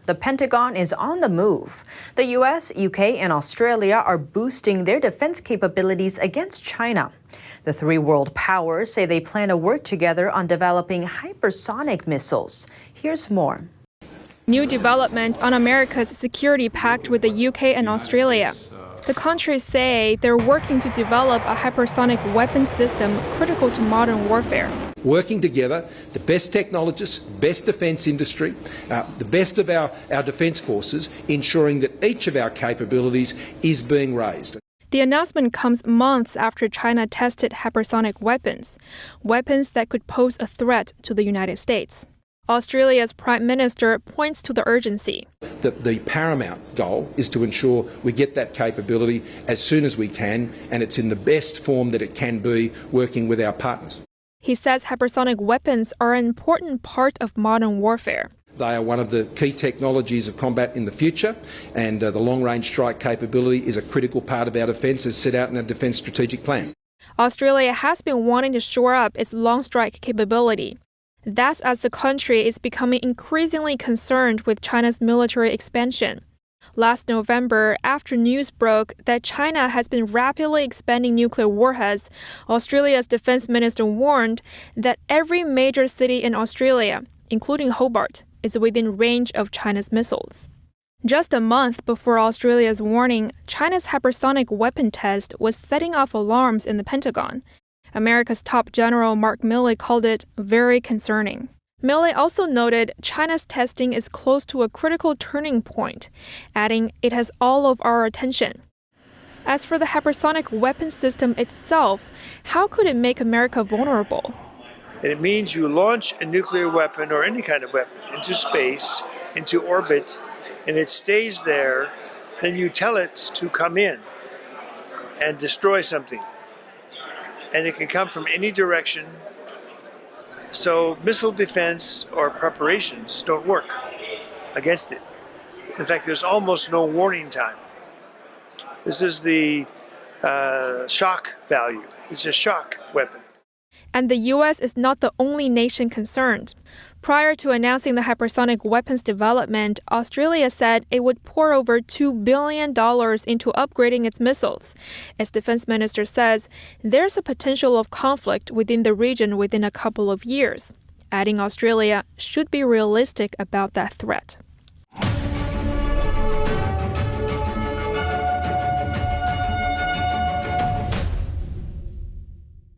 The Pentagon is on the move. The US, UK, and Australia are boosting their defense capabilities against China. The three world powers say they plan to work together on developing hypersonic missiles. Here's more. New development on America's security pact with the UK and Australia. The countries say they're working to develop a hypersonic weapons system critical to modern warfare. Working together, the best technologists, best defence industry, the best of our defence forces, ensuring that each of our capabilities is being raised. The announcement comes months after China tested hypersonic weapons that could pose a threat to the United States. Australia's Prime Minister points to the urgency. The paramount goal is to ensure we get that capability as soon as we can, and it's in the best form that it can be, working with our partners. He says hypersonic weapons are an important part of modern warfare. They are one of the key technologies of combat in the future, and the long-range strike capability is a critical part of our defence as set out in our Defence Strategic Plan. Australia has been wanting to shore up its long-strike capability. That's as the country is becoming increasingly concerned with China's military expansion. Last November, after news broke that China has been rapidly expanding nuclear warheads, Australia's defense minister warned that every major city in Australia, including Hobart, is within range of China's missiles. Just a month before Australia's warning, China's hypersonic weapon test was setting off alarms in the Pentagon. America's top general Mark Milley called it very concerning. Milley also noted China's testing is close to a critical turning point, adding it has all of our attention. As for the hypersonic weapon system itself, how could it make America vulnerable? It means you launch a nuclear weapon or any kind of weapon into space, into orbit, and it stays there. Then you tell it to come in and destroy something. And it can come from any direction. So missile defense or preparations don't work against it. In fact, there's almost no warning time. This is the shock value. It's a shock weapon. And the U.S. is not the only nation concerned. Prior to announcing the hypersonic weapons development, Australia said it would pour over $2 billion into upgrading its missiles. Its defense minister says there's a potential of conflict within the region within a couple of years, adding Australia should be realistic about that threat.